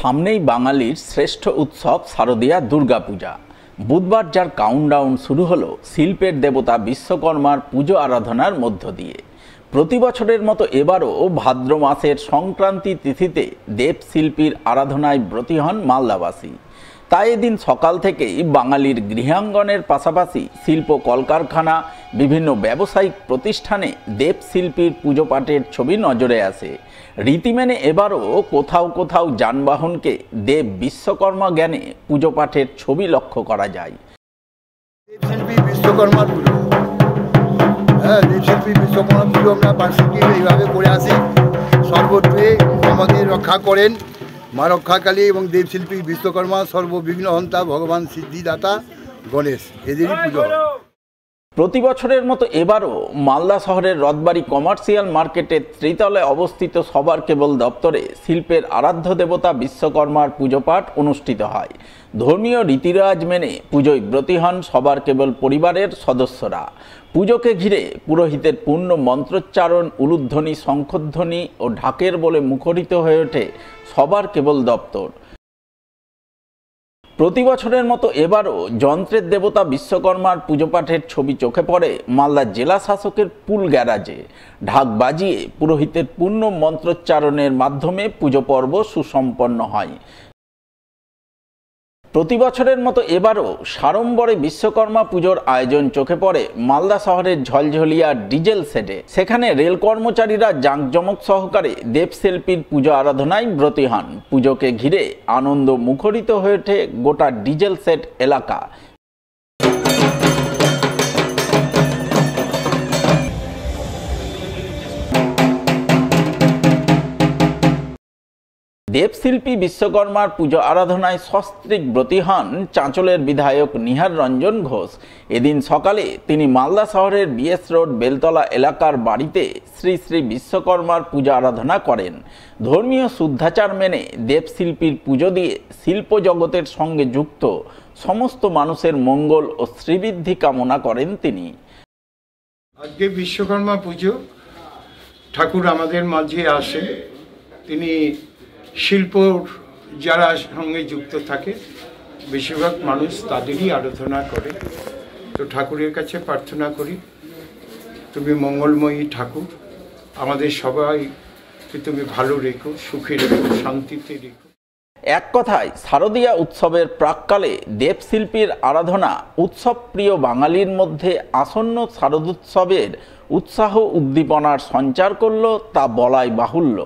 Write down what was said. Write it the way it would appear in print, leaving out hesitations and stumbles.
সামনেই বাঙালির শ্রেষ্ঠ উৎসব শারদীয়া দুর্গাপূজা। বুধবার যার কাউন্টডাউন শুরু হলো শিল্পের দেবতা বিশ্বকর্মার পুজো আরাধনার মধ্য দিয়ে। প্রতি বছরের মতো এবারও ভাদ্র মাসের সংক্রান্তি তিথিতে দেবশিল্পীর আরাধনায় ব্রতী হন মালদাবাসী। তাই এদিন সকাল থেকেই বাঙালির গৃহাঙ্গনের পাশাপাশি শিল্প কলকারখানা, বিভিন্ন ব্যবসায়িক প্রতিষ্ঠানে দেবশিল্পীর পুজো পাঠের ছবি নজরে আসে। রীতি মেনে এবারও কোথাও কোথাও যানবাহনকে দেব বিশ্বকর্মা জ্ঞানে পুজো পাঠের ছবি লক্ষ্য করা যায়। দেবশিল্পী বিশ্বকর্মার পুজো, দেবশিল্পী বিশ্বকর্মার পুজো আমরা বার্ষিকী এইভাবে করে আসি। সর্বত্রে আমাদের রক্ষা করেন মা রক্ষাকালী এবং দেবশিল্পী বিশ্বকর্মা সর্ববিঘ্ন হন্তা ভগবান সিদ্ধিদাতা গণেশ, এদেরই পুজো। প্রতি বছরের মতো এবারও মালদা শহরের রথবাড়ি কমার্শিয়াল মার্কেটের ত্রিতলে অবস্থিত সবার কেবল দপ্তরে শিল্পের আরাধ্য দেবতা বিশ্বকর্মার পুজোপাঠ অনুষ্ঠিত হয়। ধর্মীয় রীতিরেওয়াজ মেনে পুজোয় ব্রতী হন সবার কেবল পরিবারের সদস্যরা। পুজোকে ঘিরে পুরোহিতের পূর্ণ মন্ত্রোচ্চারণ, উলুধ্বনি, শঙ্খধ্বনি ও ঢাকের বলে মুখরিত হয়ে ওঠে সবার কেবল দপ্তর। প্রতি বছরের মতো এবারও যন্ত্রের দেবতা বিশ্বকর্মার পুজোপাঠের ছবি চোখে পড়ে মালদা জেলা শাসকের পুল গ্যারাজে। ঢাক বাজিয়ে পুরোহিতের পূর্ণ মন্ত্রোচ্চারণের মাধ্যমে পুজো পর্ব সুসম্পন্ন হয়। প্রতি বছরের মতো এবারও সাড়ম্বরে বিশ্বকর্মা পুজোর আয়োজন চোখে পড়ে মালদা শহরের ঝলঝলিয়া ডিজেল সেটে। সেখানে রেল কর্মচারীরা জাঁকজমক সহকারে দেবশিল্পীর পুজো আরাধনায় ব্রতী হন। পুজোকে ঘিরে আনন্দ মুখরিত হয়ে ওঠে গোটা ডিজেল সেট এলাকা। দেবশিল্পী বিশ্বকর্মার পুজো আরাধনায় সস্ত্রীক ব্রতী হন চাঁচলের বিধায়ক নিহার রঞ্জন ঘোষ। এদিন সকালে তিনি মালদা শহরের বিএস রোড বেলতলা এলাকার বাড়িতে শ্রী শ্রী বিশ্বকর্মার পূজা আরাধনা করেন। ধর্মীয় শুদ্ধাচার মেনে দেবশিল্পীর পুজো দিয়ে শিল্প জগতের সঙ্গে যুক্ত সমস্ত মানুষের মঙ্গল ও শ্রীবৃদ্ধি কামনা করেন তিনি। আজকে বিশ্বকর্মা পুজো, ঠাকুর আমাদের মাঝে আসে, তিনি শিল্প যারা সঙ্গে যুক্ত থাকে বেশিরভাগ মানুষ তাদেরই আরাধনা করে। তো ঠাকুরের কাছে প্রার্থনা করি, তুমি মঙ্গলময়ী ঠাকুর, আমাদের সবাইকে তুমি ভালো রেখো, সুখে রেখো, শান্তিতে রেখো। এক কথায় শারদীয়া উৎসবের প্রাক্কালে দেবশিল্পীর আরাধনা উৎসব প্রিয় বাঙালির মধ্যে আসন্ন শারদোৎসবের উৎসাহ উদ্দীপনার সঞ্চার করল তা বলাই বাহুল্য।